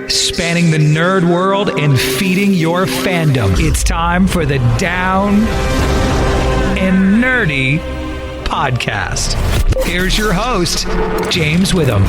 spanning the nerd world and feeding your fandom. It's time for the Down and Nerdy podcast. Here's your host, James Witham.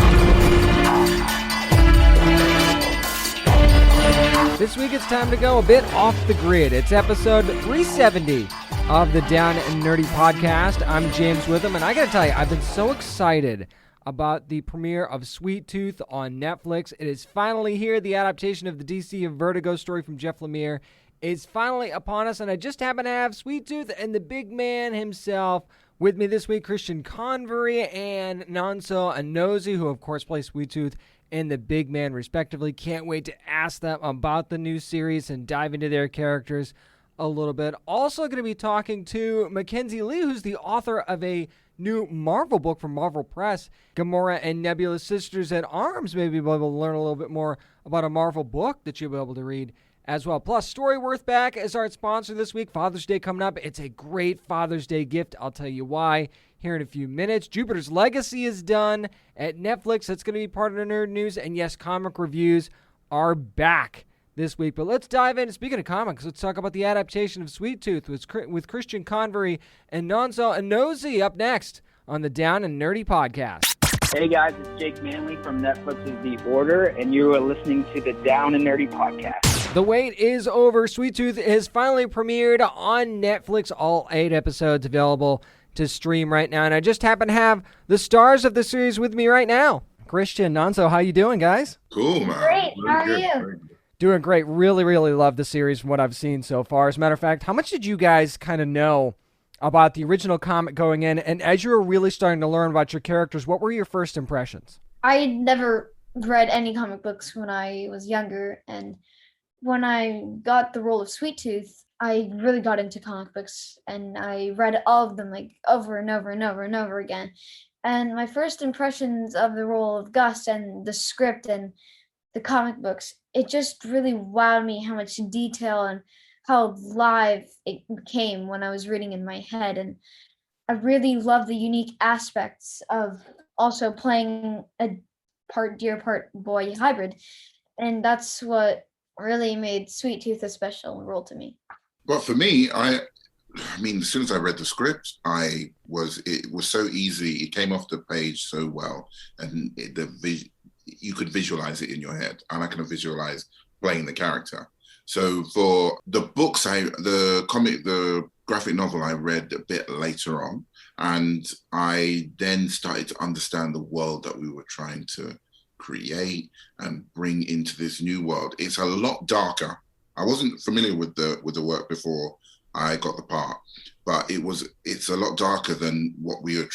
This week it's time to go a bit off the grid. It's episode 370 of the Down and Nerdy podcast. I'm James Witham, and I gotta tell you, I've been so excited about the premiere of Sweet Tooth on Netflix. It is finally here. The adaptation of the DC and Vertigo story from Jeff Lemire is finally upon us, and I just happen to have Sweet Tooth and the big man himself with me this week, Christian Convery and Nonso Anozie, who of course play Sweet Tooth and the big man respectively. Can't wait to ask them about the new series and dive into their characters a little bit. Also going to be talking to Mackenzi Lee, who's the author of a new Marvel book from Marvel Press, Gamora and Nebula, Sisters at Arms. Maybe you'll be able to learn a little bit more about a Marvel book that you'll be able to read as well. Plus, Storyworth back as our sponsor this week. Father's Day coming up. It's a great Father's Day gift. I'll tell you why here in a few minutes. Jupiter's Legacy is done at Netflix. That's going to be part of the nerd news. And yes, comic reviews are back this week. But let's dive in. Speaking of comics, let's talk about the adaptation of Sweet Tooth with Christian Convery and Nonso Anozie up next on the Down and Nerdy podcast. Hey guys, it's Jake Manley from Netflix's The Order, and you are listening to the Down and Nerdy podcast. The wait is over. Sweet Tooth is finally premiered on Netflix. All 8 episodes available to stream right now. And I just happen to have the stars of the series with me right now. Christian, Nonso, how you doing, guys? Cool, man. Great. How are you? Doing great. Really, really love the series from what I've seen so far. As a matter of fact, how much did you guys kind of know about the original comic going in? And as you were really starting to learn about your characters, what were your first impressions? I never read any comic books when I was younger, and when I got the role of Sweet Tooth, I really got into comic books, and I read all of them like over and over and over and over again. And my first impressions of the role of Gus and the script and the comic books, it just really wowed me how much detail and how live it became when I was reading in my head. And I really love the unique aspects of also playing a part deer, part boy hybrid. And that's what really made Sweet Tooth a special role to me. Well, for me, I mean, as soon as I read the script, it was so easy. It came off the page so well, and you could visualize it in your head, and I can visualize playing the character. So for the books, the graphic novel I read a bit later on, and I then started to understand the world that we were trying to create and bring into this new world. It's a lot darker. I wasn't familiar with the work before I got the part, but it's a lot darker than what we were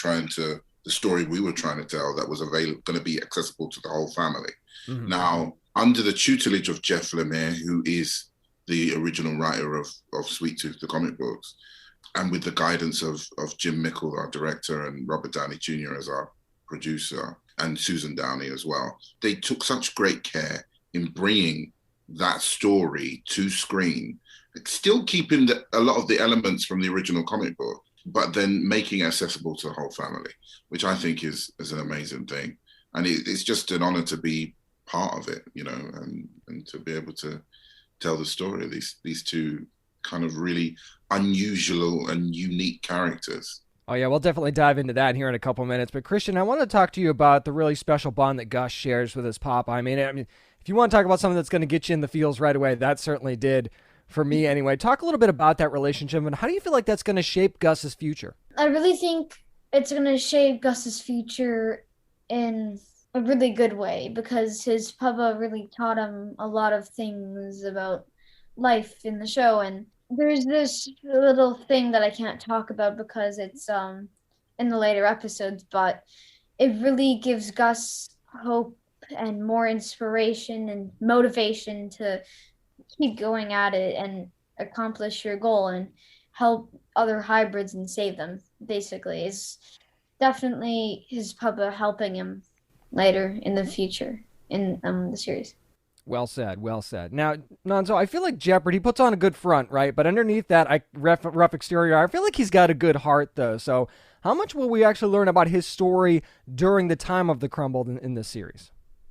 the story we were trying to tell that was going to be accessible to the whole family. Mm-hmm. Now, under the tutelage of Jeff Lemire, who is the original writer of Sweet Tooth, the comic books, and with the guidance of Jim Mickle, our director, and Robert Downey Jr. as our producer, and Susan Downey as well, they took such great care in bringing that story to screen, still keeping a lot of the elements from the original comic book, but then making it accessible to the whole family, which I think is an amazing thing. And it's just an honor to be part of it, and to be able to tell the story of these two kind of really unusual and unique characters. Oh yeah, we'll definitely dive into that here in a couple minutes. But Christian, I want to talk to you about the really special bond that Gus shares with his papa. I mean, if you want to talk about something that's going to get you in the feels right away, that certainly did for me anyway. Talk a little bit about that relationship, and how do you feel like that's going to shape Gus's future? I really think it's going to shape Gus's future in a really good way, because his papa really taught him a lot of things about life in the show. And there's this little thing that I can't talk about because it's in the later episodes, but it really gives Gus hope and more inspiration and motivation to keep going at it and accomplish your goal and help other hybrids and save them, basically. It's definitely his papa helping him later in the future in the series. Well said, well said. Now, Nonso, I feel like Jeppard, he puts on a good front, right? But underneath that rough exterior, I feel like he's got a good heart, though. So how much will we actually learn about his story during the time of the Crumble in this series?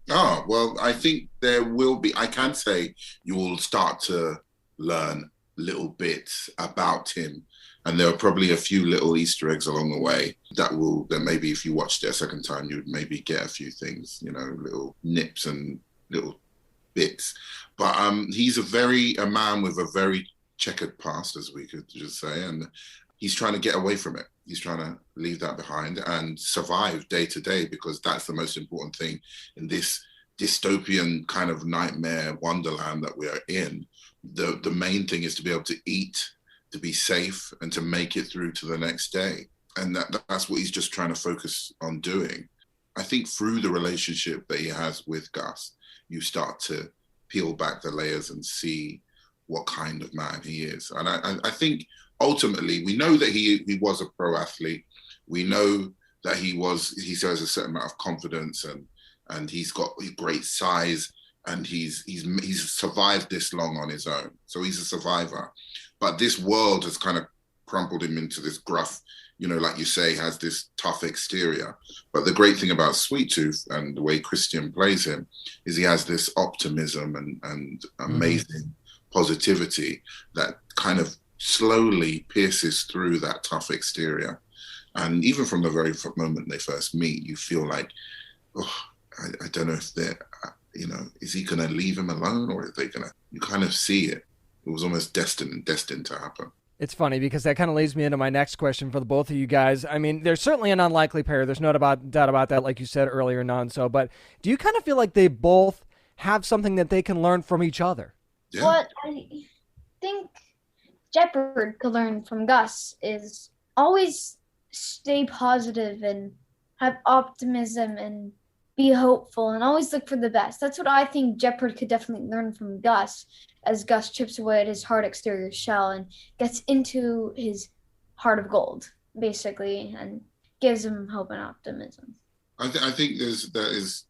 Oh, well, I think there will be, I can say you will start to learn little bits about him. And there are probably a few little Easter eggs along the way that maybe if you watched it a second time, you'd maybe get a few things, little nips and little bits. But he's a man with a very checkered past, as we could just say. And he's trying to get away from it. He's trying to leave that behind and survive day to day, because that's the most important thing in this dystopian kind of nightmare wonderland that we are in. The main thing is to be able to eat, to be safe, and to make it through to the next day. And that's what he's just trying to focus on doing. I think through the relationship that he has with Gus, you start to peel back the layers and see what kind of man he is. And I think ultimately we know that he was a pro athlete. We know that he has a certain amount of confidence, and he's got great size, and he's survived this long on his own. So he's a survivor. But this world has kind of crumpled him into this gruff, like you say, has this tough exterior. But the great thing about Sweet Tooth and the way Christian plays him is he has this optimism and amazing positivity that kind of slowly pierces through that tough exterior. And even from the very moment they first meet, you feel like, I don't know if they're, is he going to leave him alone, or are they going to, you kind of see it. It was almost destined to happen. It's funny because that kind of leads me into my next question for the both of you guys. I mean, they're certainly an unlikely pair. There's no doubt about that, like you said earlier, Nonso. But do you kind of feel like they both have something that they can learn from each other? Yeah. What I think Jeppard could learn from Gus is always stay positive and have optimism and be hopeful and always look for the best. That's what I think Jeppard could definitely learn from Gus, as Gus chips away at his hard exterior shell and gets into his heart of gold, basically, and gives him hope and optimism. I think that is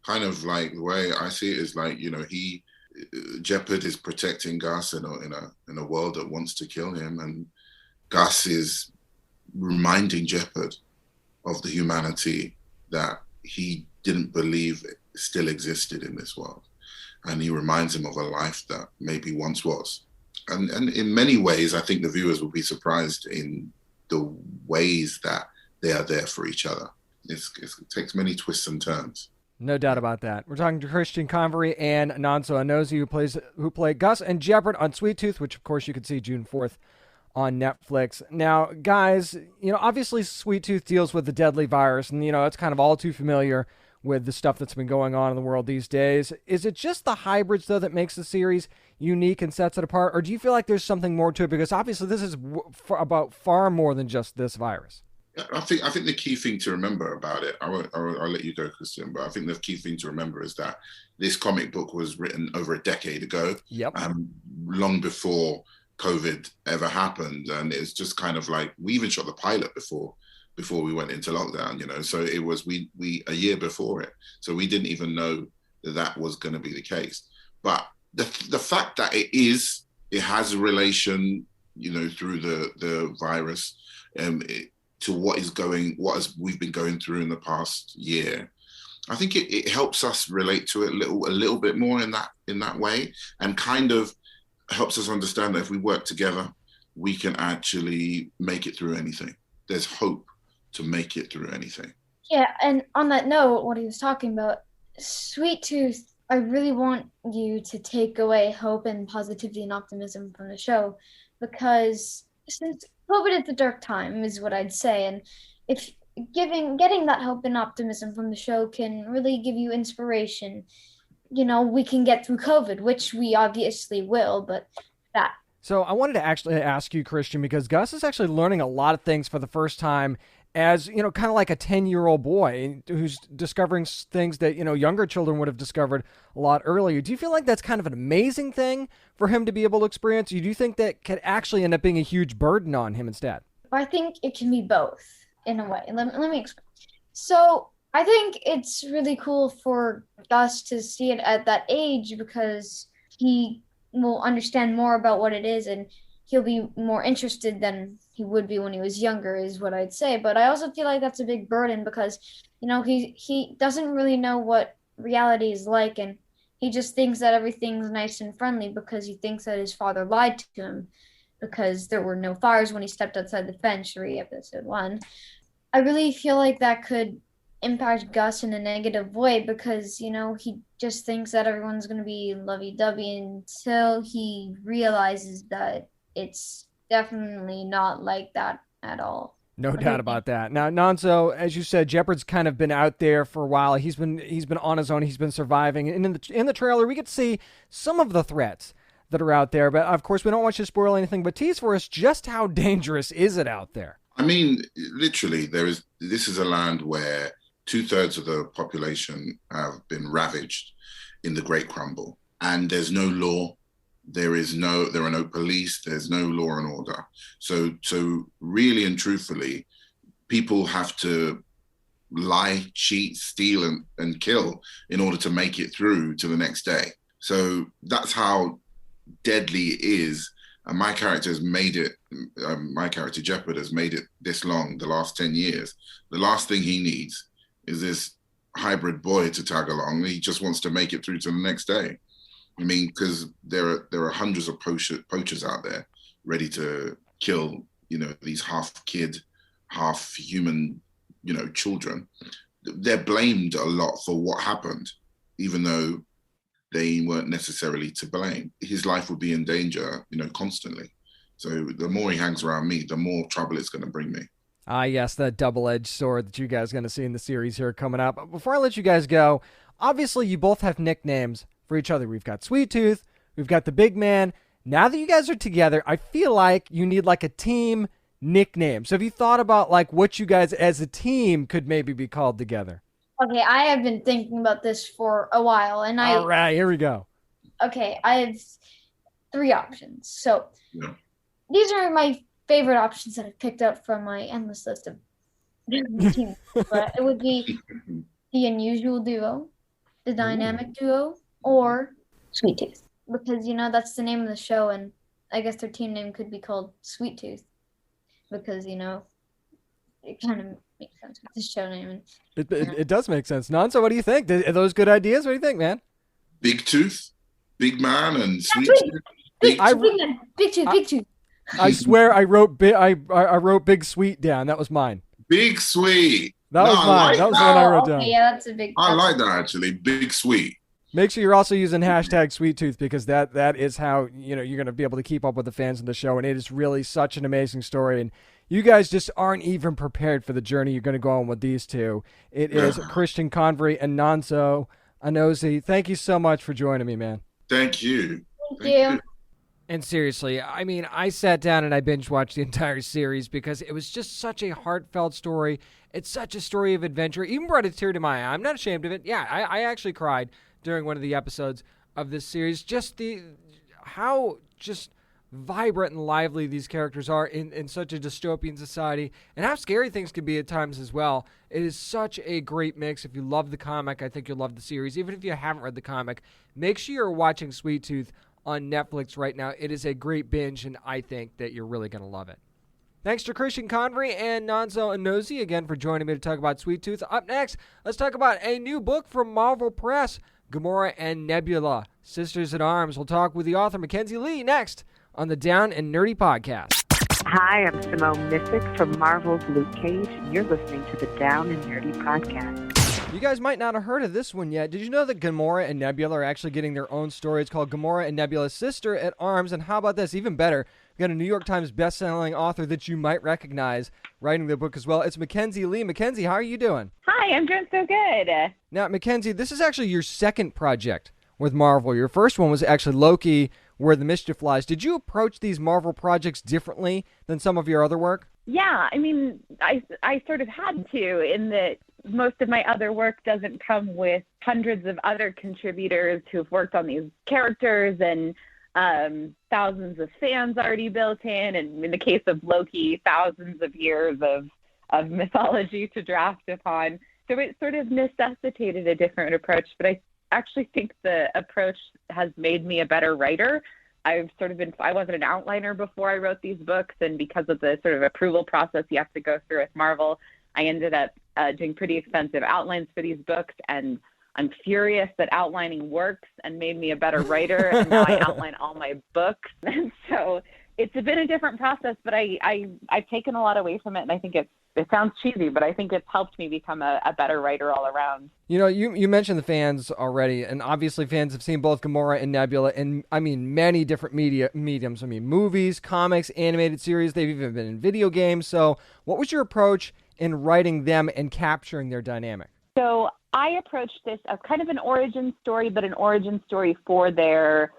kind of like the way I see it is like, Jeppard is protecting Gus in a world that wants to kill him, and Gus is reminding Jeppard of the humanity that he didn't believe still existed in this world. And he reminds him of a life that maybe once was. And in many ways, I think the viewers will be surprised in the ways that they are there for each other. It takes many twists and turns. No doubt about that. We're talking to Christian Convery and Nonso Anozie, who play Gus and Jeppard on Sweet Tooth, which of course you can see June 4th on Netflix. Now, guys, obviously Sweet Tooth deals with the deadly virus, and it's kind of all too familiar with the stuff that's been going on in the world these days. Is it just the hybrids, though, that makes the series unique and sets it apart? Or do you feel like there's something more to it? Because obviously this is about far more than just this virus. I think the key thing to remember about it, I'll let you go, Christian, but I think the key thing to remember is that this comic book was written over a decade ago, long before COVID ever happened. And it's just kind of like, we even shot the pilot before we went into lockdown, so it was we a year before it, so we didn't even know that was going to be the case. But the fact that it has a relation, through the virus, to what we've been going through in the past year, I think it helps us relate to it a little bit more in that way, and kind of helps us understand that if we work together, we can actually make it through anything. There's hope to make it through anything. Yeah, and on that note, what he was talking about, Sweet Tooth, I really want you to take away hope and positivity and optimism from the show, because since COVID is a dark time, is what I'd say, and if getting that hope and optimism from the show can really give you inspiration, we can get through COVID, which we obviously will, but that. So I wanted to actually ask you, Christian, because Gus is actually learning a lot of things for the first time as, kind of like a 10-year-old boy who's discovering things that, younger children would have discovered a lot earlier. Do you feel like that's kind of an amazing thing for him to be able to experience? Or do you think that could actually end up being a huge burden on him instead? I think it can be both in a way. Let me explain. So I think it's really cool for Gus to see it at that age, because he will understand more about what it is, and he'll be more interested than he would be when he was younger, is what I'd say. But I also feel like that's a big burden, because, he doesn't really know what reality is like, and he just thinks that everything's nice and friendly because he thinks that his father lied to him because there were no fires when he stepped outside the fence, read episode 1. I really feel like that could impact Gus in a negative way because, you know, he just thinks that everyone's going to be lovey-dovey until he realizes that it's definitely not like that at all. No doubt about that. Now, Nonso, as you said, Jeppard's kind of been out there for a while. He's been on his own. He's been surviving. And in the trailer, we get to see some of the threats that are out there. But, of course, we don't want you to spoil anything. But tease for us, just how dangerous is it out there? I mean, literally, this is a land where 2/3 of the population have been ravaged in the Great Crumble. And there's no law. There are no police. There's no law and order. So really and truthfully, people have to lie, cheat, steal, and kill in order to make it through to the next day. So that's how deadly it is. And my character has made it. My character Jeppard has made it this long. The last 10 years. The last thing he needs is this hybrid boy to tag along. He just wants to make it through to the next day. I mean, because there are hundreds of poachers out there ready to kill, you know, these half kid, half human, you know, children. They're blamed a lot for what happened, even though they weren't necessarily to blame. His life would be in danger, you know, constantly. So the more he hangs around me, the more trouble it's going to bring me. Ah, yes, that double-edged sword that you guys are going to see in the series here coming up. But before I let you guys go, obviously you both have nicknames for each other. We've got Sweet Tooth, we've got the Big Man. Now that you guys are together, I feel like you need like a team nickname. So have you thought about like what you guys as a team could maybe be called together? Okay, I have been thinking about this for a while, and All right, here we go. Okay, I have 3 options. So these are my favorite options that I've picked up from my endless list of teams. But it would be the unusual duo, the dynamic duo, or Sweet Tooth. Because, you know, that's the name of the show, and I guess their team name could be called Sweet Tooth. Because, you know, it kind of makes sense with the show name. It does make sense. Nonso, what do you think? Are those good ideas? What do you think, man? Big Tooth, Big Man, and Sweet Tooth. Big Tooth. I swear I wrote Big Sweet down. That was mine. Big Sweet. That was mine. That was the one I wrote down. Yeah, that's a big. I like that actually. Big Sweet. Make sure you're also using hashtag Sweet Tooth because that is how, you know, you're going to be able to keep up with the fans of the show, and it is really such an amazing story. And you guys just aren't even prepared for the journey you're going to go on with these two. It is Christian Convery and Nonso Anozie. Thank you so much for joining me, man. Thank you. Thank you. And seriously, I mean, I sat down and I binge watched the entire series because it was just such a heartfelt story. It's such a story of adventure. Even brought a tear to my eye. I'm not ashamed of it. Yeah, I actually cried during one of the episodes of this series. Just how vibrant and lively these characters are in such a dystopian society, and how scary things can be at times as well. It is such a great mix. If you love the comic, I think you'll love the series. Even if you haven't read the comic, make sure you're watching Sweet Tooth on Netflix right now. It is a great binge, and I think that you're really going to love it. Thanks to Christian Convery and Nonso Anozie again for joining me to talk about Sweet Tooth. Up next, let's talk about a new book from Marvel Press, Gamora and Nebula, Sisters in Arms. We'll talk with the author Mackenzi Lee next on the Down and Nerdy Podcast. Hi, I'm Simone Missick from Marvel's Luke Cage, and you're listening to the Down and Nerdy Podcast. You guys might not have heard of this one yet. Did you know that Gamora and Nebula are actually getting their own story? It's called Gamora and Nebula, Sister at Arms. And how about this? Even better, we got a New York Times bestselling author that you might recognize writing the book as well. It's Mackenzi Lee. Mackenzi, how are you doing? Hi, I'm doing so good. Now, Mackenzi, this is actually your second project with Marvel. Your first one was actually Loki, Where the Mischief Lies. Did you approach these Marvel projects differently than some of your other work? Yeah, I mean, I sort of had to, in that most of my other work doesn't come with hundreds of other contributors who've worked on these characters and thousands of fans already built in. And in the case of Loki, thousands of years of mythology to draft upon. So it sort of necessitated a different approach. But I actually think the approach has made me a better writer. I wasn't an outliner before I wrote these books, and because of the sort of approval process you have to go through with Marvel, I ended up doing pretty expensive outlines for these books, and I'm furious that outlining works and made me a better writer, and now I outline all my books. And so it's been a different process, but I've taken a lot away from it, and I think it sounds cheesy, but I think it's helped me become a better writer all around. You know, you mentioned the fans already, and obviously fans have seen both Gamora and Nebula in, many different mediums. Movies, comics, animated series. They've even been in video games. So what was your approach in writing them and capturing their dynamic? So I approached this as kind of an origin story, but an origin story for the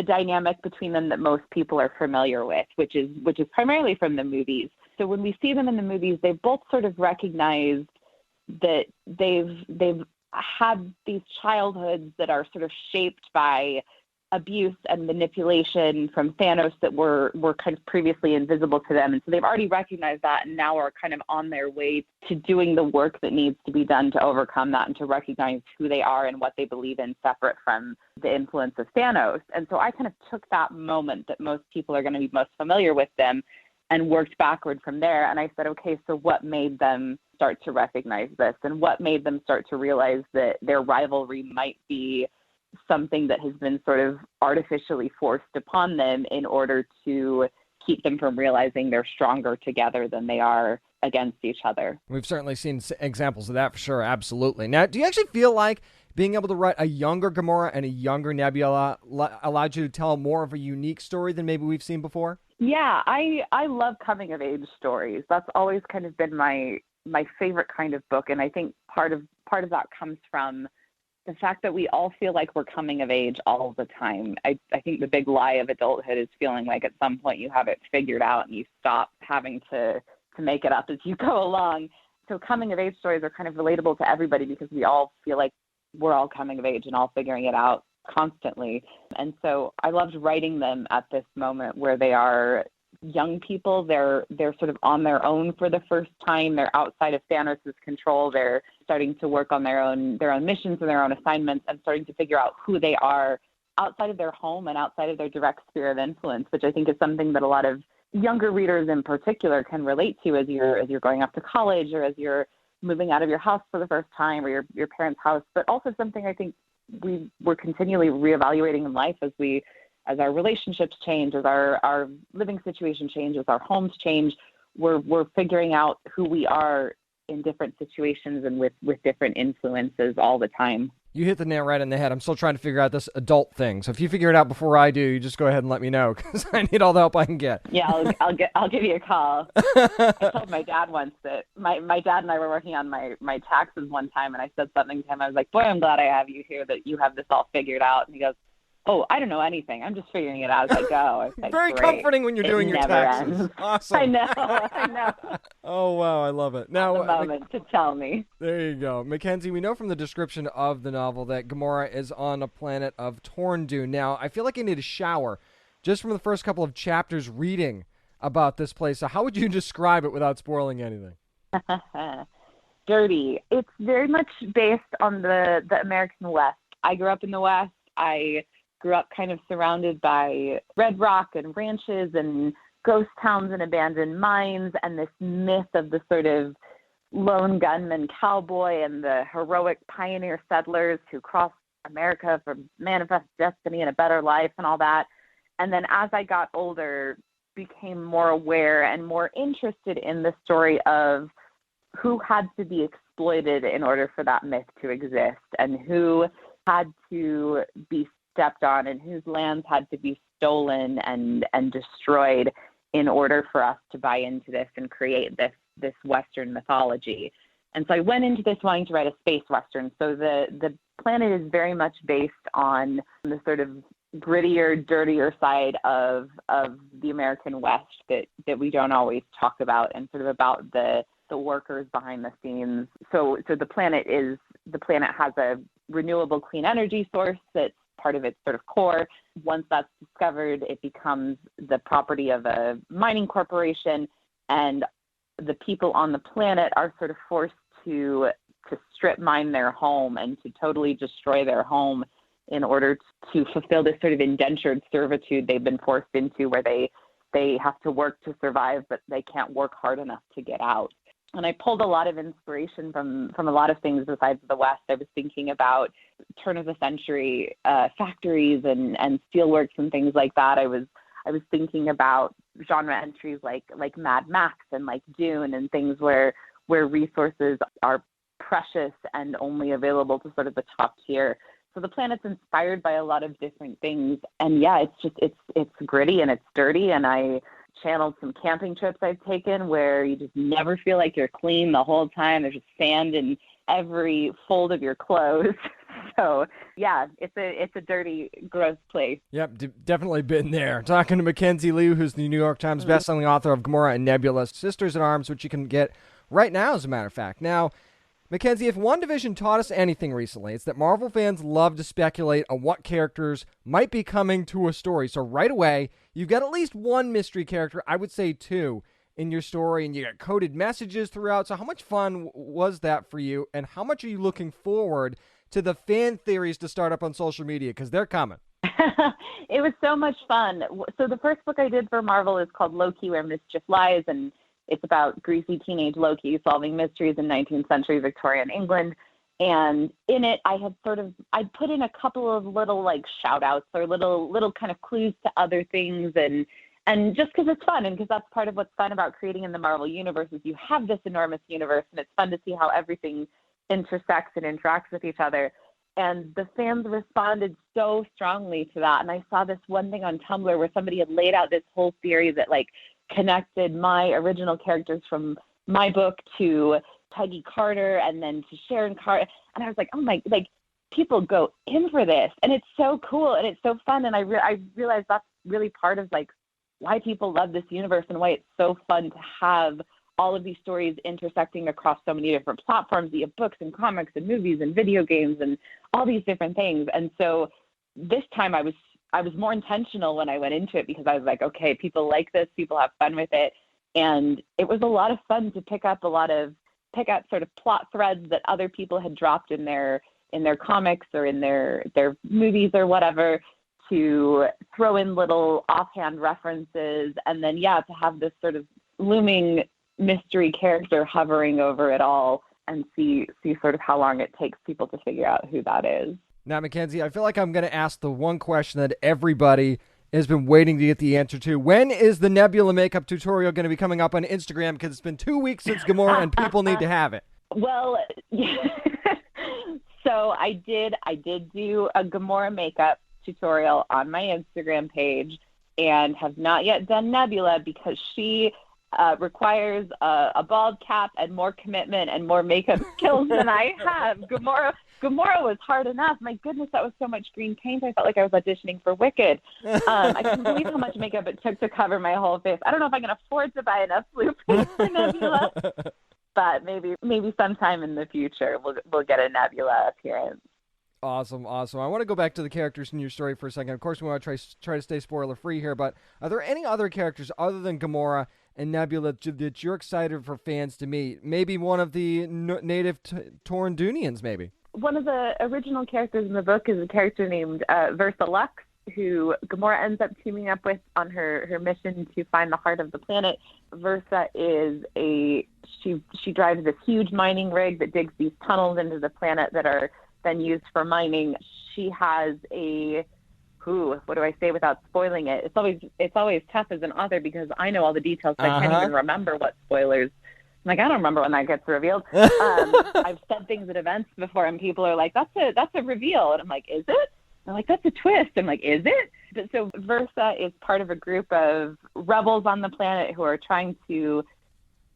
dynamic between them that most people are familiar with, which is primarily from the movies. So when we see them in the movies, they both sort of recognize that they've had these childhoods that are sort of shaped by abuse and manipulation from Thanos that were kind of previously invisible to them. And so they've already recognized that and now are kind of on their way to doing the work that needs to be done to overcome that and to recognize who they are and what they believe in separate from the influence of Thanos. And so I kind of took that moment that most people are going to be most familiar with them and worked backward from there. And I said, okay, so what made them start to recognize this? And what made them start to realize that their rivalry might be something that has been sort of artificially forced upon them in order to keep them from realizing they're stronger together than they are against each other. We've certainly seen examples of that for sure. Absolutely. Now, do you actually feel like being able to write a younger Gamora and a younger Nebula allowed you to tell more of a unique story than maybe we've seen before? Yeah, I love coming of age stories. That's always kind of been my favorite kind of book. And I think part of that comes from the fact that we all feel like we're coming of age all the time. I think the big lie of adulthood is feeling like at some point you have it figured out and you stop having to make it up as you go along. So coming of age stories are kind of relatable to everybody because we all feel like we're all coming of age and all figuring it out constantly. And so I loved writing them at this moment where they are young people. They're sort of on their own for the first time. They're outside of Thanos' control. They're starting to work on their own missions and their own assignments and starting to figure out who they are outside of their home and outside of their direct sphere of influence, which I think is something that a lot of younger readers in particular can relate to as you're going off to college or as you're moving out of your house for the first time or your parents' house, but also something I think we're continually reevaluating in life as our relationships change, as our living situation changes, our homes change, we're figuring out who we are in different situations and with different influences all the time. You hit the nail right on the head. I'm still trying to figure out this adult thing. So if you figure it out before I do, you just go ahead and let me know because I need all the help I can get. Yeah, I'll give you a call. I told my dad once that my dad and I were working on my taxes one time, and I said something to him. I was like, "Boy, I'm glad I have you here. That you have this all figured out." And he goes, "Oh, I don't know anything. I'm just figuring it out as I go." I was like, very great. Comforting when you're doing your taxes. Ends. Awesome. I know. Oh, wow. I love it. Now, the moment to tell me. There you go. Mackenzi, we know from the description of the novel that Gamora is on a planet of Torndu. Now, I feel like I need a shower just from the first couple of chapters reading about this place. So how would you describe it without spoiling anything? Dirty. It's very much based on the American West. I grew up in the West. I grew up kind of surrounded by red rock and ranches and ghost towns and abandoned mines and this myth of the sort of lone gunman cowboy and the heroic pioneer settlers who crossed America for manifest destiny and a better life and all that. And then as I got older, became more aware and more interested in the story of who had to be exploited in order for that myth to exist and who had to be stepped on and whose lands had to be stolen and destroyed in order for us to buy into this and create this Western mythology. And so I went into this wanting to write a space Western. So the planet is very much based on the sort of grittier, dirtier side of the American West that we don't always talk about and sort of about the workers behind the scenes. So the planet has a renewable clean energy source that's part of its sort of core. Once that's discovered, it becomes the property of a mining corporation, and the people on the planet are sort of forced to strip mine their home and to totally destroy their home in order to fulfill this sort of indentured servitude they've been forced into where they have to work to survive, but they can't work hard enough to get out. And I pulled a lot of inspiration from a lot of things besides the West. I was thinking about turn of the century factories and steelworks and things like that. I was thinking about genre entries like Mad Max and like Dune and things where resources are precious and only available to sort of the top tier. So the planet's inspired by a lot of different things. And yeah, it's gritty and it's dirty. And I channeled some camping trips I've taken where you just never feel like you're clean the whole time. There's just sand in every fold of your clothes. So yeah, it's a dirty, gross place. Yep, definitely been there. Talking to Mackenzi Lee, who's the New York Times bestselling author of Gamora and Nebula, Sisters in Arms, which you can get right now, as a matter of fact. Now, Mackenzi, if WandaVision taught us anything recently, it's that Marvel fans love to speculate on what characters might be coming to a story. So right away, you've got at least one mystery character, I would say two, in your story, and you got coded messages throughout. So how much fun was that for you, and how much are you looking forward to the fan theories to start up on social media? Because they're coming. It was so much fun. So the first book I did for Marvel is called Loki, Where Mischief Lies, and it's about greasy teenage Loki solving mysteries in 19th century Victorian England. And in it, I put in a couple of little like shout outs or little kind of clues to other things. And just because it's fun and because that's part of what's fun about creating in the Marvel universe is you have this enormous universe and it's fun to see how everything intersects and interacts with each other. And the fans responded so strongly to that. And I saw this one thing on Tumblr where somebody had laid out this whole theory that like connected my original characters from my book to Peggy Carter and then to Sharon Carter. And I was like, oh my, like people go in for this. And it's so cool and it's so fun. And I realized that's really part of like why people love this universe and why it's so fun to have all of these stories intersecting across so many different platforms, via books and comics and movies and video games and all these different things. And so this time I was more intentional when I went into it because I was like, okay, people like this, people have fun with it. And it was a lot of fun to pick up sort of plot threads that other people had dropped in their comics or in their movies or whatever, to throw in little offhand references. And then, yeah, to have this sort of looming mystery character hovering over it all and see sort of how long it takes people to figure out who that is. Now, Mackenzi, I feel like I'm going to ask the one question that everybody has been waiting to get the answer to. When is the Nebula makeup tutorial going to be coming up on Instagram? Because it's been 2 weeks since Gamora and people need to have it. Well, so I did do a Gamora makeup tutorial on my Instagram page and have not yet done Nebula because she requires a bald cap and more commitment and more makeup skills than I have. Gamora was hard enough. My goodness, that was so much green paint. I felt like I was auditioning for Wicked. I can't believe how much makeup it took to cover my whole face. I don't know if I can afford to buy enough blue paint for Nebula, but maybe sometime in the future we'll get a Nebula appearance. Awesome. I want to go back to the characters in your story for a second. Of course, we want to try to stay spoiler-free here, but are there any other characters other than Gamora and Nebula that you're excited for fans to meet? Maybe one of the native Torundunians, maybe? One of the original characters in the book is a character named Versa Lux, who Gamora ends up teaming up with on her mission to find the heart of the planet. Versa is she drives this huge mining rig that digs these tunnels into the planet that are then used for mining. She has what do I say without spoiling it? It's always tough as an author because I know all the details, so I can't even remember what spoilers. I'm like, I don't remember when that gets revealed. I've said things at events before, and people are like, "That's a reveal," and I'm like, "Is it?" They're like, "That's a twist." I'm like, "Is it?" But so Versa is part of a group of rebels on the planet who are trying to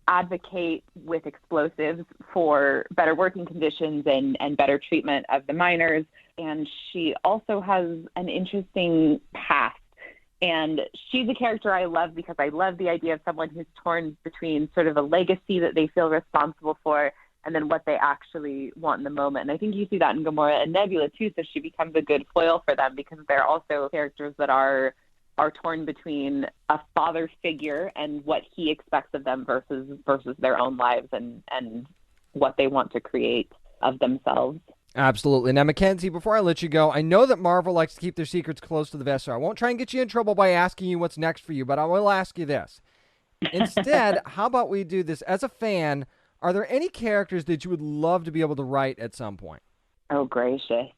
advocate with explosives for better working conditions and better treatment of the miners. And she also has an interesting past. And she's a character I love because I love the idea of someone who's torn between sort of a legacy that they feel responsible for and then what they actually want in the moment. And I think you see that in Gamora and Nebula too, so she becomes a good foil for them because they're also characters that are torn between a father figure and what he expects of them versus their own lives and what they want to create of themselves. Absolutely. Now, Mackenzi, before I let you go, I know that Marvel likes to keep their secrets close to the vest, so I won't try and get you in trouble by asking you what's next for you, but I will ask you this. Instead, how about we do this? As a fan, are there any characters that you would love to be able to write at some point? Oh, gracious.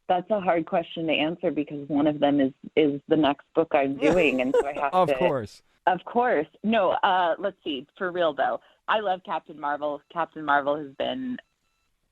That's a hard question to answer because one of them is the next book I'm doing, and so I have Of to... course. Of course. No, let's see. For real, though, I love Captain Marvel. Captain Marvel has been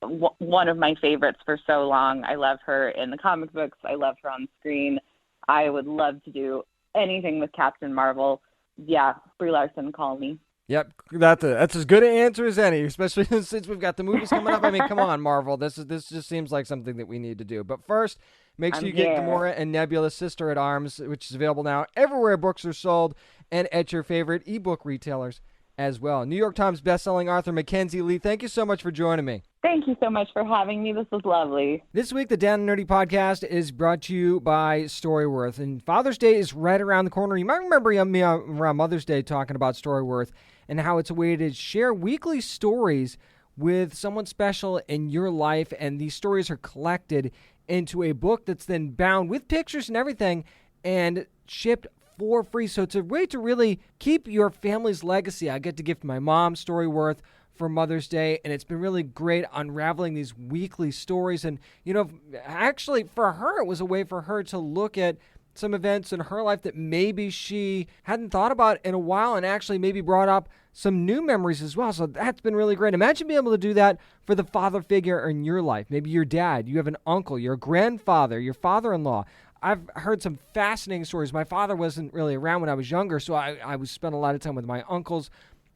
one of my favorites for so long. I love her in the comic books. I love her on screen. I would love to do anything with Captain Marvel. Yeah, Brie Larson, call me. Yep, that's as good an answer as any, especially since we've got the movies coming up. I mean, come on, Marvel. This just seems like something that we need to do. But first, make sure you get Gamora and Nebula, Sister at Arms, which is available now everywhere books are sold and at your favorite ebook retailers as well. New York Times bestselling author Mackenzi Lee, thank you so much for joining me. Thank you so much for having me. This was lovely. This week, the Down and Nerdy podcast is brought to you by Storyworth. And Father's Day is right around the corner. You might remember me around Mother's Day talking about Storyworth and how it's a way to share weekly stories with someone special in your life. And these stories are collected into a book that's then bound with pictures and everything and shipped for free. So it's a way to really keep your family's legacy. I get to gift my mom Storyworth for Mother's Day, and it's been really great unraveling these weekly stories. And, you know, actually for her, it was a way for her to look at some events in her life that maybe she hadn't thought about in a while and actually maybe brought up some new memories as well. So that's been really great. Imagine being able to do that for the father figure in your life. Maybe your dad, you have an uncle, your grandfather, your father-in-law. I've heard some fascinating stories. My father wasn't really around when I was younger, so I spent a lot of time with my uncles,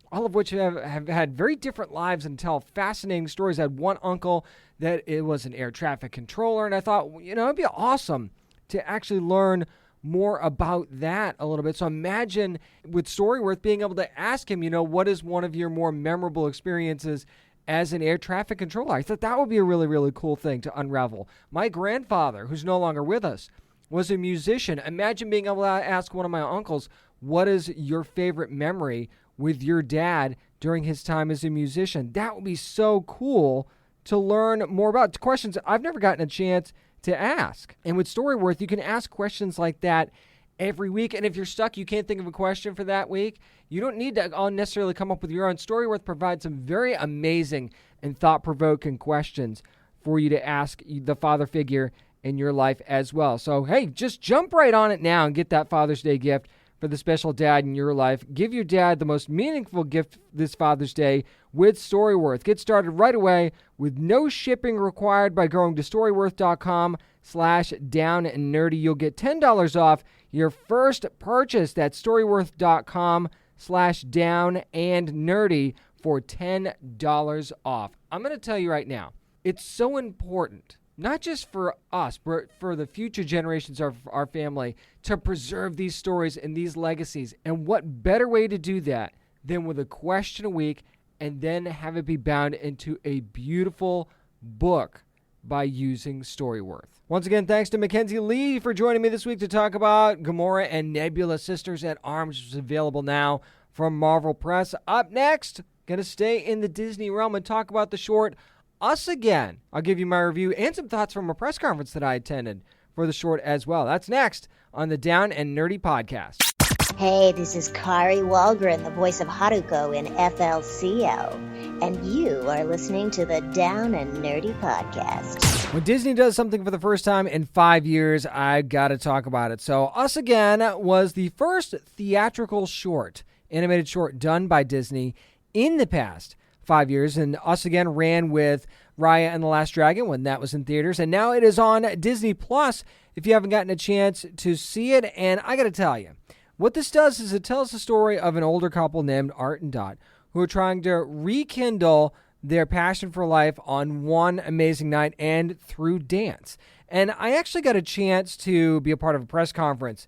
all of which have had very different lives and tell fascinating stories. I had one uncle that it was an air traffic controller, and I thought, you know, it'd be awesome to actually learn more about that a little bit. So imagine with Storyworth being able to ask him, you know, what is one of your more memorable experiences as an air traffic controller? I thought that would be a really, really cool thing to unravel. My grandfather, who's no longer with us, was a musician. Imagine being able to ask one of my uncles, what is your favorite memory with your dad during his time as a musician? That would be so cool to learn more about. Questions I've never gotten a chance to ask. And with Storyworth, you can ask questions like that every week. And if you're stuck, you can't think of a question for that week, you don't need to necessarily come up with your own. Storyworth provides some very amazing and thought-provoking questions for you to ask the father figure in your life as well. So, hey, just jump right on it now and get that Father's Day gift for the special dad in your life. Give your dad the most meaningful gift this Father's Day with Storyworth. Get started right away with no shipping required by going to storyworth.com/downandnerdy. You'll get $10 off your first purchase. That's storyworth.com/downandnerdy for $10 off. I'm going to tell you right now, it's so important, not just for us, but for the future generations of our family, to preserve these stories and these legacies. And what better way to do that than with a question a week and then have it be bound into a beautiful book by using Storyworth. Once again, thanks to Mackenzi Lee for joining me this week to talk about Gamora and Nebula, Sisters at Arms, which is available now from Marvel Press. Up next, going to stay in the Disney realm and talk about the short Us Again. I'll give you my review and some thoughts from a press conference that I attended for the short as well. That's next on the Down and Nerdy podcast. Hey, this is Kari Walgren, the voice of Haruko in FLCL, and you are listening to the Down and Nerdy podcast. When Disney does something for the first time in 5 years, I've got to talk about it. So Us Again was the first theatrical short, animated short done by Disney in the past 5 years, and Us Again ran with Raya and the Last Dragon when that was in theaters, and now it is on Disney Plus if you haven't gotten a chance to see it. And I got to tell you, what this does is it tells the story of an older couple named Art and Dot who are trying to rekindle their passion for life on one amazing night and through dance. And I actually got a chance to be a part of a press conference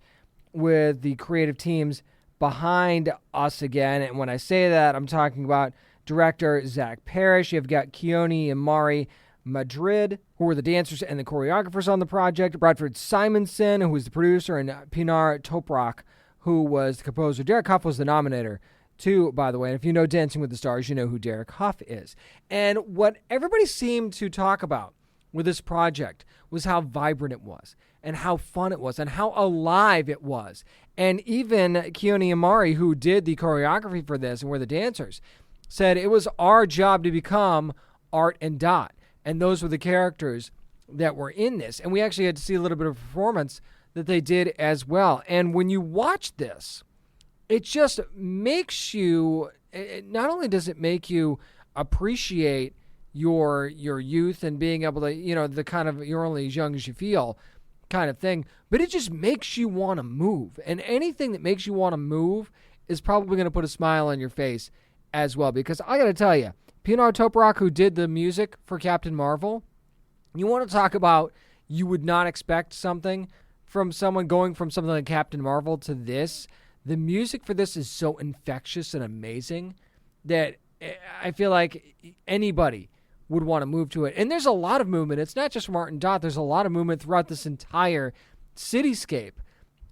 with the creative teams behind Us Again, and when I say that, I'm talking about director Zach Parrish. You've got Keone and Mari Madrid, who were the dancers and the choreographers on the project, Bradford Simonson, who was the producer, and Pinar Toprak, who was the composer. Derek Huff was the nominator, too, by the way. And if you know Dancing with the Stars, you know who Derek Huff is. And what everybody seemed to talk about with this project was how vibrant it was, and how fun it was, and how alive it was. And even Keone and Mari, who did the choreography for this and were the dancers, said it was our job to become Art and Dot. And those were the characters that were in this. And we actually had to see a little bit of performance that they did as well. And when you watch this, it just makes you, not only does it make you appreciate your youth and being able to, the kind of you're only as young as you feel kind of thing, but it just makes you want to move. And anything that makes you want to move is probably going to put a smile on your face as well. Because I got to tell you, Pinar Toporok, who did the music for Captain Marvel, you want to talk about you would not expect something from someone going from something like Captain Marvel to this. The music for this is so infectious and amazing that I feel like anybody would want to move to it. And there's a lot of movement. It's not just from Art and Dot. There's a lot of movement throughout this entire cityscape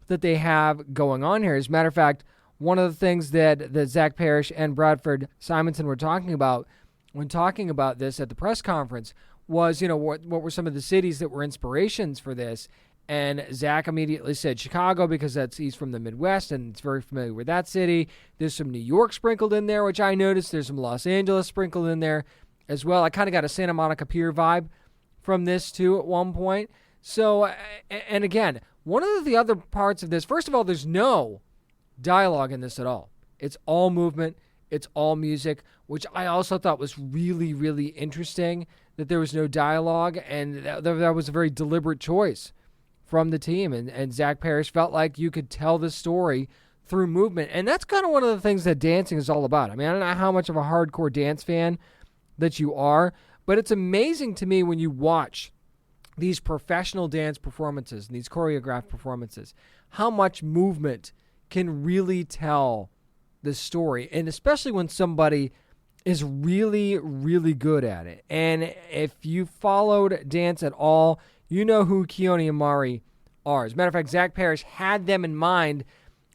that they have going on here. As a matter of fact, one of the things that Zach Parrish and Bradford Simonson were talking about when talking about this at the press conference was, what were some of the cities that were inspirations for this? And Zach immediately said Chicago because he's from the Midwest and it's very familiar with that city. There's some New York sprinkled in there, which I noticed. There's some Los Angeles sprinkled in there as well. I kind of got a Santa Monica Pier vibe from this too at one point. So, and again, one of the other parts of this, first of all, there's no dialogue in this at all. It's all movement. It's all music, which I also thought was really, really interesting that there was no dialogue. And that was a very deliberate choice from the team. And Zach Parrish felt like you could tell the story through movement. And that's kind of one of the things that dancing is all about. I mean, I don't know how much of a hardcore dance fan that you are, but it's amazing to me when you watch these professional dance performances and these choreographed performances, how much movement can really tell the story, and especially when somebody is really, really good at it. And if you followed dance at all, you know who Keone and Mari are. As a matter of fact, Zach Parrish had them in mind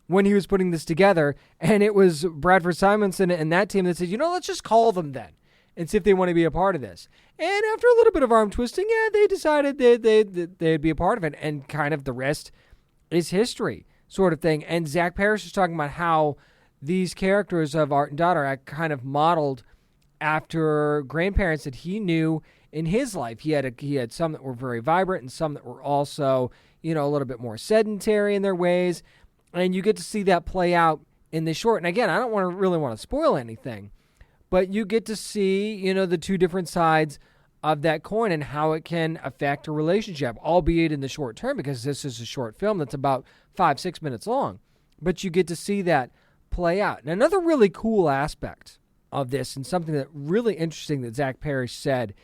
when he was putting this together, and it was Bradford Simonson and that team that said, let's just call them then and see if they want to be a part of this. And after a little bit of arm twisting, they decided they'd be a part of it, and kind of the rest is history sort of thing. And Zach Parrish is talking about how these characters of Art and Dot are kind of modeled after grandparents that he knew in his life. He had some that were very vibrant and some that were also, a little bit more sedentary in their ways. And you get to see that play out in this short. And again, I don't really want to spoil anything, but you get to see, the two different sides of that coin and how it can affect a relationship, albeit in the short term, because this is a short film that's about 5-6 minutes long. But you get to see that play out. And another really cool aspect of this, and something that really interesting that Zach Parrish said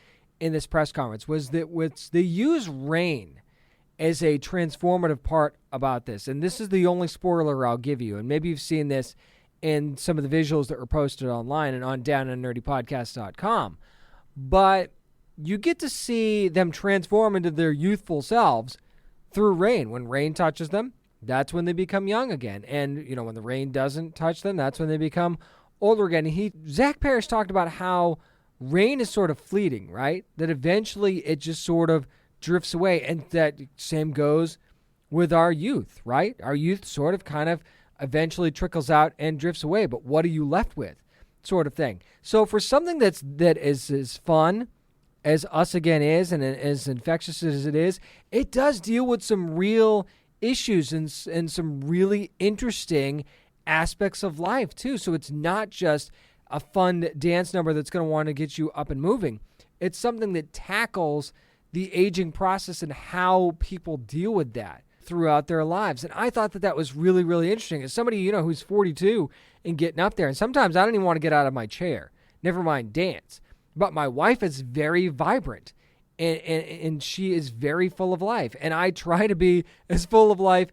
in this press conference, was that they use rain as a transformative part about this. And this is the only spoiler I'll give you. And maybe you've seen this in some of the visuals that were posted online and on downandnerdypodcast.com. But you get to see them transform into their youthful selves through rain. When rain touches them, that's when they become young again. And, when the rain doesn't touch them, that's when they become older again. And Zach Parrish talked about how rain is sort of fleeting, right? That eventually it just sort of drifts away. And that same goes with our youth, right? Our youth sort of kind of eventually trickles out and drifts away. But what are you left with? Sort of thing. So for something that is as fun as Us Again is, and as infectious as it is, it does deal with some real issues and some really interesting aspects of life too. So it's not just a fun dance number that's going to want to get you up and moving. It's something that tackles the aging process and how people deal with that throughout their lives. And I thought that was really, really interesting. As somebody, who's 42 and getting up there, and sometimes I don't even want to get out of my chair, never mind dance. But my wife is very vibrant, and she is very full of life. And I try to be as full of life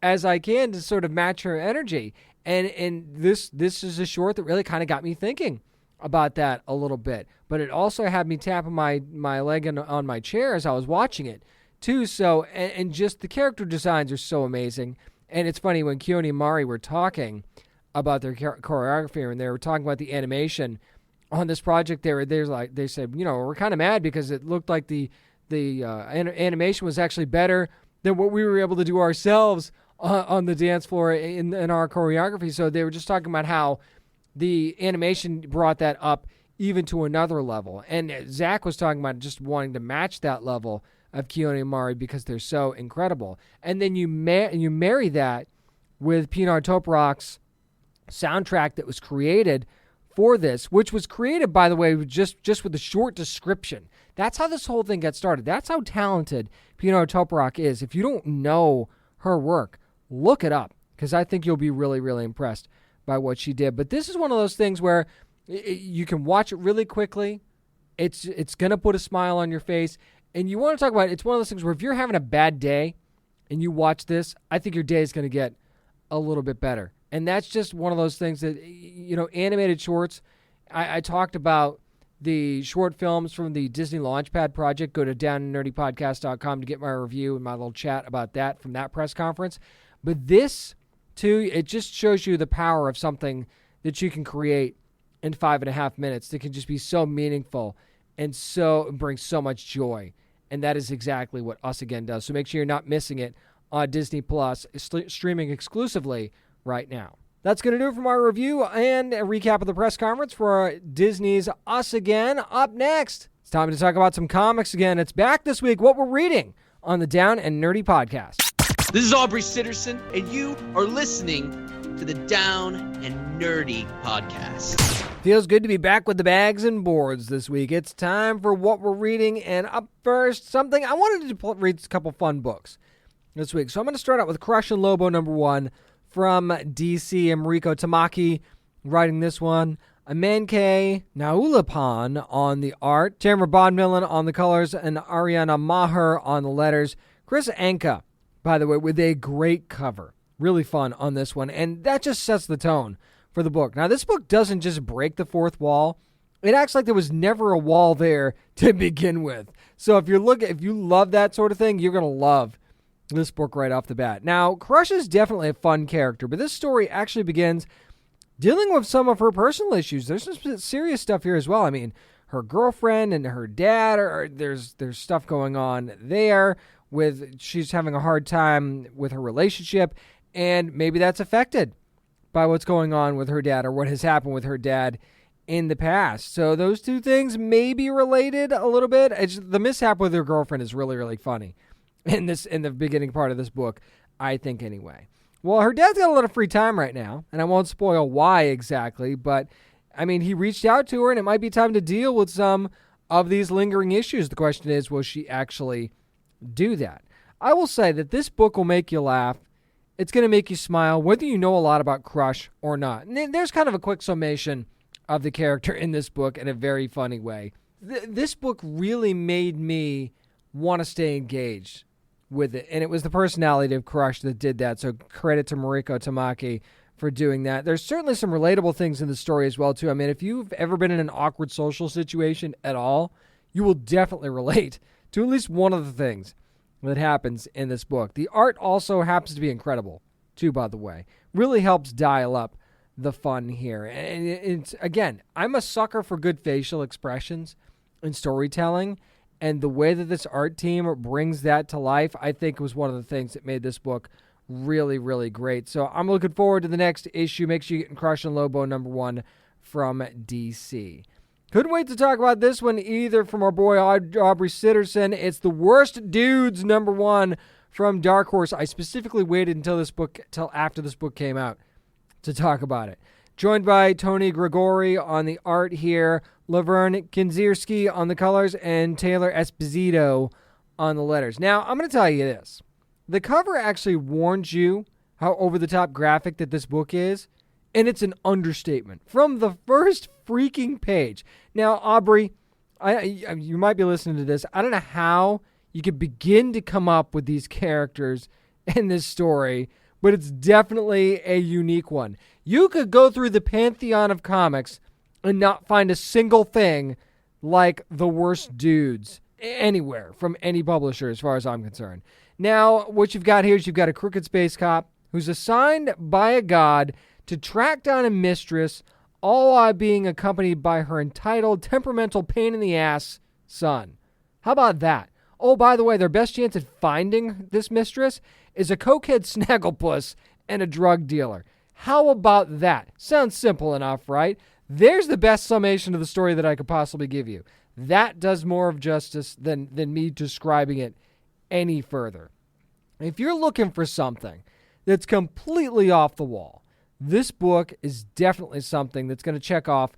as I can to sort of match her energy. And this is a short that really kind of got me thinking about that a little bit. But it also had me tapping my leg on my chair as I was watching it too. So, and just the character designs are so amazing. And it's funny, when Keone and Mari were talking about their choreography, and they were talking about the animation on this project, they said, we're kind of mad because it looked like the animation was actually better than what we were able to do ourselves on the dance floor in our choreography. So they were just talking about how the animation brought that up even to another level. And Zach was talking about just wanting to match that level of Keone and Mari because they're so incredible. And then you marry that with Pinar Toprak's soundtrack that was created for this, which was created, by the way, just with a short description. That's how this whole thing got started. That's how talented Pinar Toprak is. If you don't know her work, look it up, because I think you'll be really, really impressed by what she did. But this is one of those things where you can watch it really quickly. It's going to put a smile on your face. And you want to talk about, it's one of those things where if you're having a bad day and you watch this, I think your day is going to get a little bit better. And that's just one of those things that, animated shorts. I talked about the short films from the Disney Launchpad project. Go to downandnerdypodcast.com to get my review and my little chat about that from that press conference. But this, too, it just shows you the power of something that you can create in 5.5 minutes that can just be so meaningful and bring so much joy. And that is exactly what Us Again does. So make sure you're not missing it on Disney Plus, streaming exclusively right now. That's going to do it for my review and a recap of the press conference for Disney's Us Again. Up next, it's time to talk about some comics again. It's back this week, what we're reading on the Down and Nerdy podcast. This is Aubrey Sitterson, and you are listening to the Down and Nerdy podcast. Feels good to be back with the bags and boards this week. It's time for what we're reading, and up first, something I wanted to read a couple fun books this week. So I'm going to start out with Crush and Lobo #1 from DC. Mariko Tamaki writing this one. Amanke Naulapan on the art. Tamara Bodmillan on the colors, and Ariana Maher on the letters. Chris Anka, by the way, with a great cover. Really fun on this one, and that just sets the tone for the book. Now, this book doesn't just break the fourth wall. It acts like there was never a wall there to begin with. So if you love that sort of thing, you're going to love this book right off the bat. Now, Crush is definitely a fun character, but this story actually begins dealing with some of her personal issues. There's some serious stuff here as well. I mean, her girlfriend and her dad, there's stuff going on there with she's having a hard time with her relationship, and maybe that's affected by what's going on with her dad or what has happened with her dad in the past. So those two things may be related a little bit. The mishap with her girlfriend is really, really funny in the beginning part of this book, I think anyway. Well, her dad's got a lot of free time right now, and I won't spoil why exactly, but I mean, he reached out to her, and it might be time to deal with some of these lingering issues. The question is, will she actually do that? I will say that this book will make you laugh. It's going to make you smile, whether you know a lot about Crush or not. And there's kind of a quick summation of the character in this book in a very funny way. This book really made me want to stay engaged with it, and it was the personality of Crush that did that, so credit to Mariko Tamaki for doing that. There's certainly some relatable things in the story as well, too. I mean, if you've ever been in an awkward social situation at all, you will definitely relate to at least one of the things that happens in this book. The art also happens to be incredible, too, by the way. Really helps dial up the fun here. And it's, again, I'm a sucker for good facial expressions and storytelling, and the way that this art team brings that to life, I think was one of the things that made this book really, really great. So I'm looking forward to the next issue. Make sure you get Crush and Lobo #1 from DC. Couldn't wait to talk about this one either from our boy Aubrey Sitterson. It's The Worst Dudes #1 from Dark Horse. I specifically waited until after this book came out to talk about it. Joined by Tony Gregori on the art here, Laverne Kinzierski on the colors, and Taylor Esposito on the letters. Now, I'm going to tell you this. The cover actually warns you how over-the-top graphic that this book is, and it's an understatement from the first freaking page. Now, Aubrey, you might be listening to this. I don't know how you could begin to come up with these characters in this story, but it's definitely a unique one. You could go through the pantheon of comics and not find a single thing like The Worst Dudes anywhere from any publisher as far as I'm concerned. Now, what you've got here is you've got a crooked space cop who's assigned by a god to track down a mistress, all while being accompanied by her entitled, temperamental pain-in-the-ass son. How about that? Oh, by the way, their best chance at finding this mistress is a cokehead snagglepuss and a drug dealer. How about that? Sounds simple enough, right? There's the best summation of the story that I could possibly give you. That does more of justice than me describing it any further. If you're looking for something that's completely off the wall, this book is definitely something that's going to check off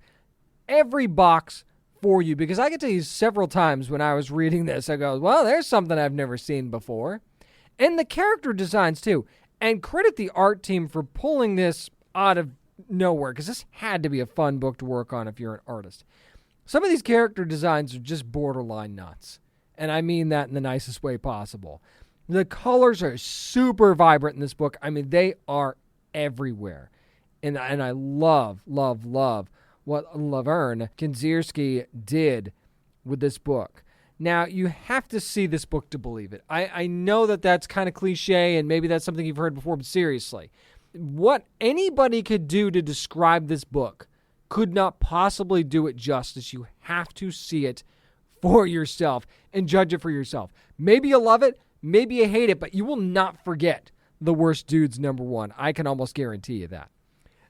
every box for you, because I can tell you several times when I was reading this, I go, well, there's something I've never seen before. And the character designs too. And credit the art team for pulling this out of nowhere, because this had to be a fun book to work on if you're an artist. Some of these character designs are just borderline nuts. And I mean that in the nicest way possible. The colors are super vibrant in this book. I mean, they are everywhere. And I love what Laverne Kinzierski did with this book. Now, you have to see this book to believe it. I know that that's kind of cliche, and maybe that's something you've heard before, but seriously, what anybody could do to describe this book could not possibly do it justice. You have to see it for yourself and judge it for yourself. Maybe you love it, maybe you hate it, but you will not forget The Worst Dudes #1. I can almost guarantee you that.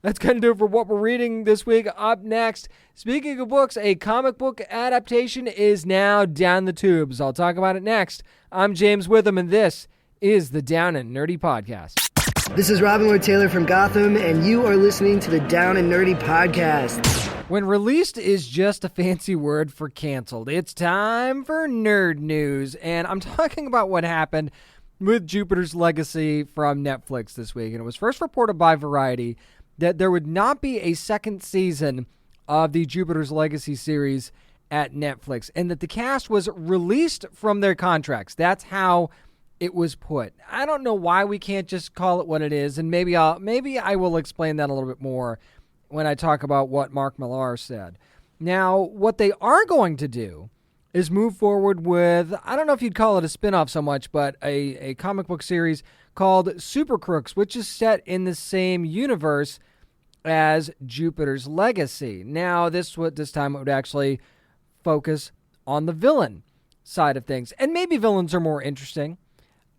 That's going to do it for what we're reading this week. Up next, speaking of books, a comic book adaptation is now down the tubes. I'll talk about it next. I'm James Witham, and this is the Down and Nerdy Podcast. This is Robin Lord Taylor from Gotham, and you are listening to the Down and Nerdy Podcast. When released is just a fancy word for canceled, it's time for nerd news, and I'm talking about what happened with Jupiter's Legacy from Netflix this week. And it was first reported by Variety that there would not be a second season of the Jupiter's Legacy series at Netflix, and that the cast was released from their contracts. That's how it was put. I don't know why we can't just call it what it is, and maybe I will explain that a little bit more when I talk about what Mark Millar said. Now, what they are going to do is move forward with, I don't know if you'd call it a spinoff so much, but a comic book series called Super Crooks, which is set in the same universe as Jupiter's Legacy. Now, this time it would actually focus on the villain side of things. And maybe villains are more interesting.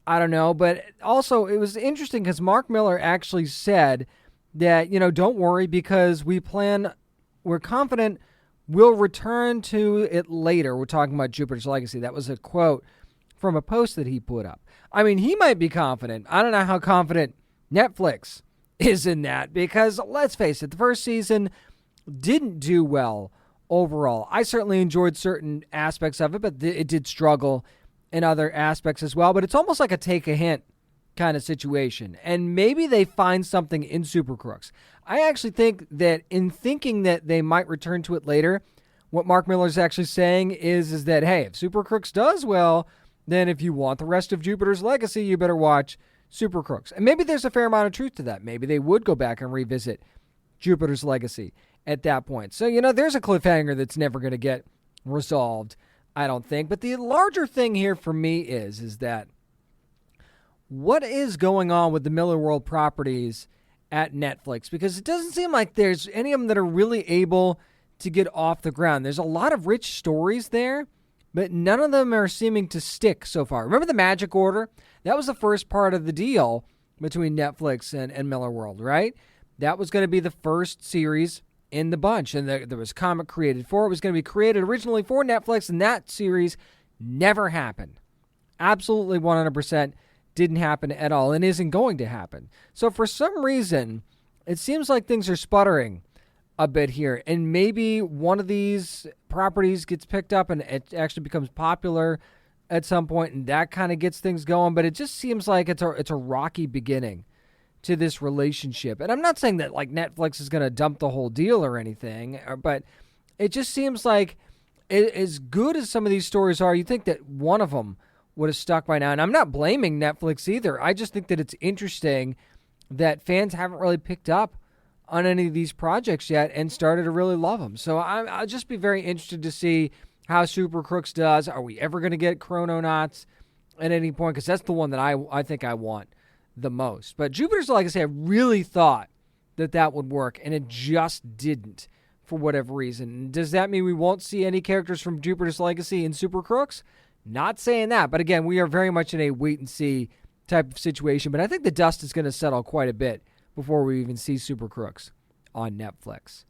I don't know. But also, it was interesting because Mark Millar actually said that, don't worry, because we're confident we'll return to it later. We're talking about Jupiter's Legacy. That was a quote from a post that he put up. I mean, he might be confident. I don't know how confident Netflix is in that, because let's face it, the first season didn't do well overall. I certainly enjoyed certain aspects of it, but it did struggle in other aspects as well. But it's almost like a take a hint kind of situation. And maybe they find something in Super Crooks. I actually think that in thinking that they might return to it later, what Mark Millar's actually saying is that, hey, if Super Crooks does well, then if you want the rest of Jupiter's Legacy, you better watch Super Crooks. And maybe there's a fair amount of truth to that. Maybe they would go back and revisit Jupiter's Legacy at that point. So, there's a cliffhanger that's never going to get resolved, I don't think. But the larger thing here for me is that what is going on with the Miller World properties at Netflix? Because it doesn't seem like there's any of them that are really able to get off the ground. There's a lot of rich stories there, but none of them are seeming to stick so far. Remember the Magic Order? That was the first part of the deal between Netflix and Miller World, right? That was going to be the first series in the bunch, and there was comic created for it. It was going to be created originally for Netflix, and that series never happened. Absolutely 100% didn't happen at all and isn't going to happen. So for some reason, it seems like things are sputtering a bit here, and maybe one of these properties gets picked up and it actually becomes popular at some point, and that kind of gets things going. But it just seems like it's a rocky beginning to this relationship. And I'm not saying that like Netflix is going to dump the whole deal or anything, but it just seems like as good as some of these stories are, you think that one of them would have stuck by now. And I'm not blaming Netflix either. I just think that it's interesting that fans haven't really picked up on any of these projects yet and started to really love them. So I'll just be very interested to see how Super Crooks does. Are we ever going to get Chrononauts at any point? Because that's the one that I think I want the most. But Jupiter's Legacy, I really thought that would work, and it just didn't for whatever reason. Does that mean we won't see any characters from Jupiter's Legacy in Super Crooks? Not saying that, but again, we are very much in a wait-and-see type of situation. But I think the dust is going to settle quite a bit before we even see Super Crooks on Netflix.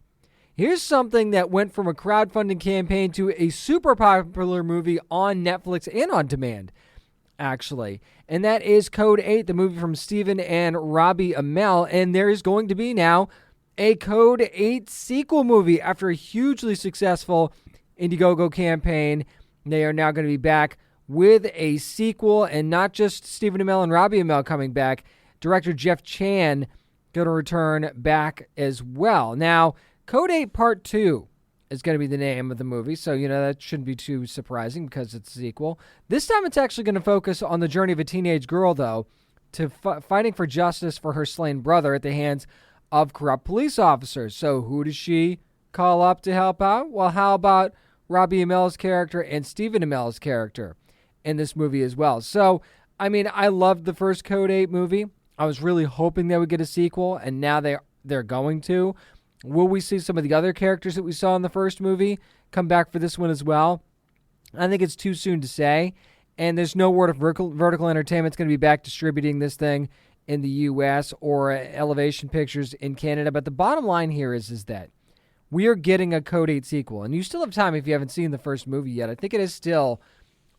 Here's something that went from a crowdfunding campaign to a super popular movie on Netflix and on demand, actually. And that is Code 8, the movie from Stephen and Robbie Amell. And there is going to be now a Code 8 sequel movie after a hugely successful Indiegogo campaign. They are now going to be back with a sequel, and not just Stephen Amell and Robbie Amell coming back. Director Jeff Chan going to return back as well. Now, Code 8 Part 2 is going to be the name of the movie, so, that shouldn't be too surprising because it's a sequel. This time it's actually going to focus on the journey of a teenage girl, though, to fighting for justice for her slain brother at the hands of corrupt police officers. So who does she call up to help out? Well, how about Robbie Amell's character and Stephen Amell's character in this movie as well? So, I loved the first Code 8 movie. I was really hoping they would get a sequel, and now they're going to. Will we see some of the other characters that we saw in the first movie come back for this one as well? I think it's too soon to say. And there's no word of Vertical Entertainment's going to be back distributing this thing in the U.S. or Elevation Pictures in Canada. But the bottom line here is that we are getting a Code 8 sequel. And you still have time if you haven't seen the first movie yet. I think it is still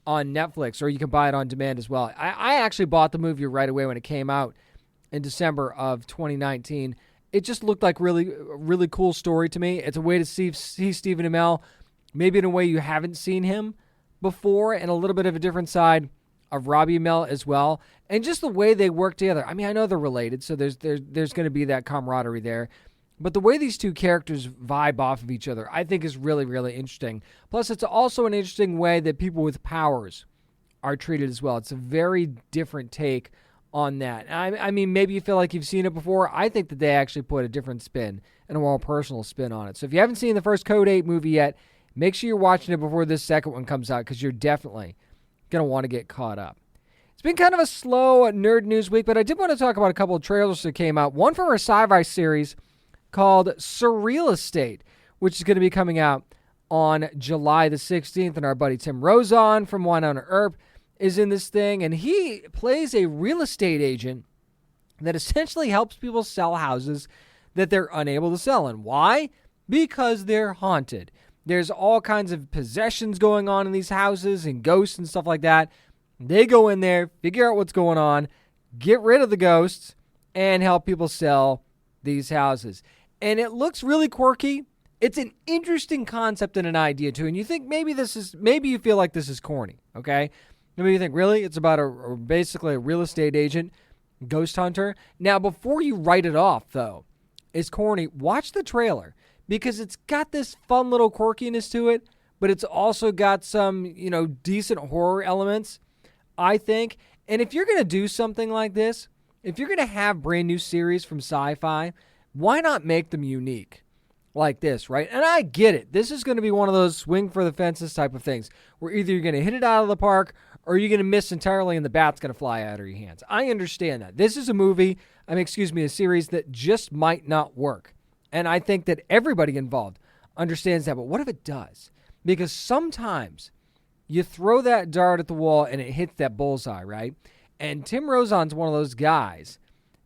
on Netflix, or you can buy it on demand as well. I actually bought the movie right away when it came out in December of 2019. It just looked like really cool story to me. It's a way to see Stephen Amell maybe in a way you haven't seen him before, and a little bit of a different side of Robbie Amell as well. And just the way they work together. I know they're related, so there's going to be that camaraderie there. But the way these two characters vibe off of each other, I think is really, really interesting. Plus, it's also an interesting way that people with powers are treated as well. It's a very different take on that. Maybe you feel like you've seen it before. I think that they actually put a different spin and a more personal spin on it. So if you haven't seen the first Code 8 movie yet, make sure you're watching it before this second one comes out, because you're definitely going to want to get caught up. It's been kind of a slow nerd news week, but I did want to talk about a couple of trailers that came out. One from our sci-fi series called Surreal Estate, which is going to be coming out on July the 16th. And our buddy Tim Rozon from Winona Earp is in this thing, and he plays a real estate agent that essentially helps people sell houses that they're unable to sell. And why? Because they're haunted. There's all kinds of possessions going on in these houses and ghosts and stuff like that. They go in there, figure out what's going on, get rid of the ghosts, and help people sell these houses. And it looks really quirky. It's an interesting concept and an idea too. And you think maybe you feel like this is corny, okay? Maybe you think, really? It's about basically a real estate agent, ghost hunter. Now, before you write it off, though, it's corny, watch the trailer, because it's got this fun little quirkiness to it, but it's also got some, decent horror elements, I think. And if you're going to do something like this, if you're going to have brand new series from sci-fi, why not make them unique like this, right? And I get it. This is going to be one of those swing for the fences type of things where either you're going to hit it out of the park or you're going to miss entirely and the bat's going to fly out of your hands. I understand that. This is a series that just might not work. And I think that everybody involved understands that. But what if it does? Because sometimes you throw that dart at the wall and it hits that bullseye, right? And Tim Rozon's one of those guys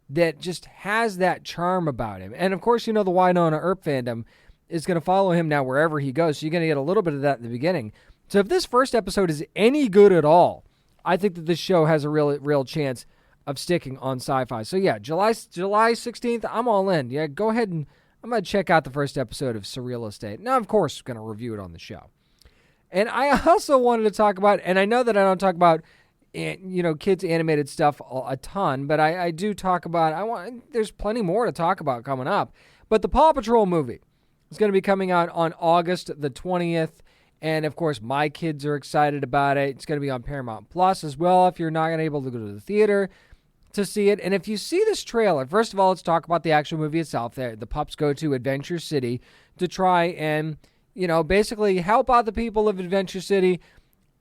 that just has that charm about him. And of course, the Winona Earp fandom is going to follow him now wherever he goes. So you're going to get a little bit of that in the beginning. So if this first episode is any good at all, I think that this show has a real chance of sticking on Sci-Fi. So yeah, July 16th, I'm all in. Yeah, go ahead and I'm going to check out the first episode of Surreal Estate. Now, of course, I'm going to review it on the show. And I also wanted to talk about, and I know that I don't talk about, kids animated stuff a ton, but I do talk about, there's plenty more to talk about coming up. But the Paw Patrol movie is going to be coming out on August the 20th. And of course, my kids are excited about it. It's going to be on Paramount Plus as well if you're not going to be able to go to the theater to see it. And if you see this trailer, first of all, let's talk about the actual movie itself. The pups go to Adventure City to try and, basically help out the people of Adventure City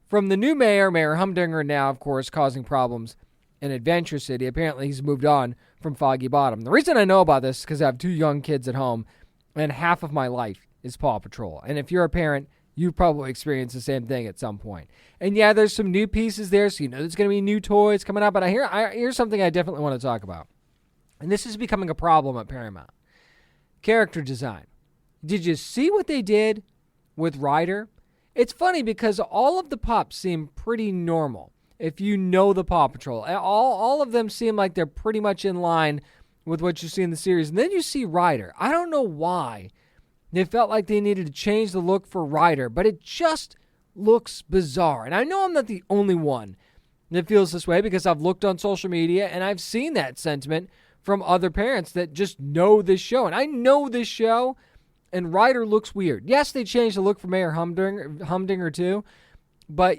from the new Mayor Humdinger now, of course, causing problems in Adventure City. Apparently, he's moved on from Foggy Bottom. The reason I know about this is because I have 2 young kids at home, and half of my life is Paw Patrol. And if you're a parent, you probably experienced the same thing at some point. And yeah, there's some new pieces there, so there's going to be new toys coming out. But here's something I definitely want to talk about. and this is becoming a problem at Paramount. Character design. Did you see what they did with Ryder? It's funny because all of the pups seem pretty normal. If you know the Paw Patrol, all of them seem like they're pretty much in line with what you see in the series. And then you see Ryder. I don't know why they felt like they needed to change the look for Ryder, but it just looks bizarre. And I know I'm not the only one that feels this way because I've looked on social media and I've seen that sentiment from other parents that just know this show. And I know this show, and Ryder looks weird. Yes, they changed the look for Mayor Humdinger too, but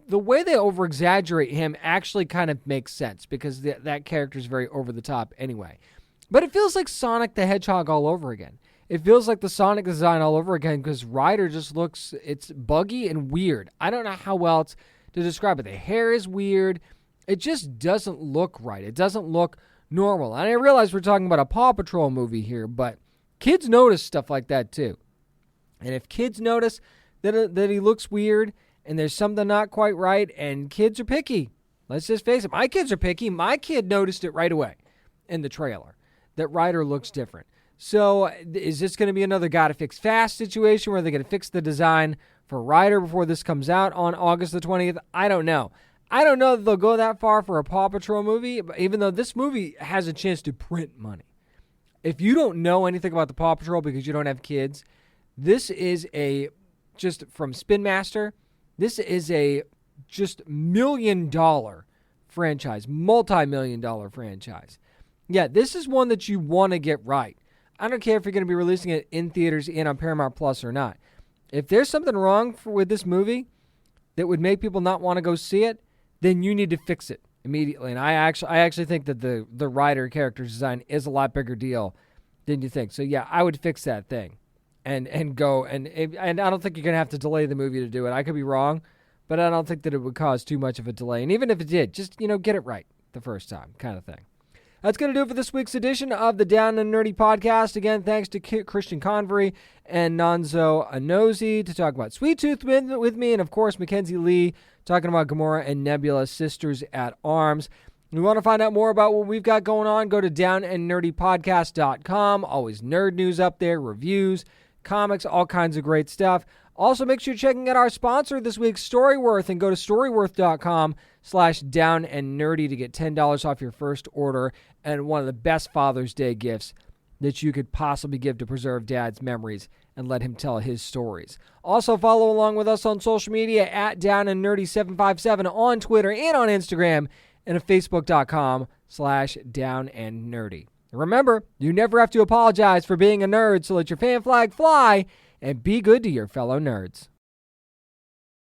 the way they over-exaggerate him actually kind of makes sense because that character is very over the top anyway. But it feels like Sonic the Hedgehog all over again. It feels like the Sonic design all over again because Ryder just looks, it's buggy and weird. I don't know how else to describe it. The hair is weird. It just doesn't look right. It doesn't look normal. And I realize we're talking about a Paw Patrol movie here, but kids notice stuff like that too. And if kids notice that he looks weird and there's something not quite right, and kids are picky, let's just face it, my kids are picky. My kid noticed it right away in the trailer that Ryder looks different. So is this going to be another gotta fix fast situation where they're going to fix the design for Ryder before this comes out on August the 20th? I don't know. I don't know that they'll go that far for a Paw Patrol movie, even though this movie has a chance to print money. If you don't know anything about the Paw Patrol because you don't have kids, this is just from Spin Master, this is a just $1 million franchise, multi-million-dollar franchise. Yeah, this is one that you want to get right. I don't care if you're going to be releasing it in theaters and on Paramount Plus or not. If there's something wrong with this movie that would make people not want to go see it, then you need to fix it immediately. And I actually think that the Ryder character design is a lot bigger deal than you think. So yeah, I would fix that thing and go and I don't think you're going to have to delay the movie to do it. I could be wrong, but I don't think that it would cause too much of a delay. And even if it did, just, get it right the first time kind of thing. That's going to do it for this week's edition of the Down and Nerdy podcast. Again, thanks to Christian Convery and Nonso Anozie to talk about Sweet Tooth with me, and of course Mackenzi Lee talking about Gamora and Nebula, Sisters at Arms. If you want to find out more about what we've got going on, go to downandnerdypodcast.com. Always nerd news up there, reviews, comics, all kinds of great stuff. Also, make sure you're checking out our sponsor this week, Storyworth, and go to storyworth.com/downandnerdy to get $10 off your first order and one of the best Father's Day gifts that you could possibly give to preserve Dad's memories and let him tell his stories. Also, follow along with us on social media at downandnerdy757 on Twitter and on Instagram and at facebook.com/downandnerdy. Remember, you never have to apologize for being a nerd, so let your fan flag fly and be good to your fellow nerds.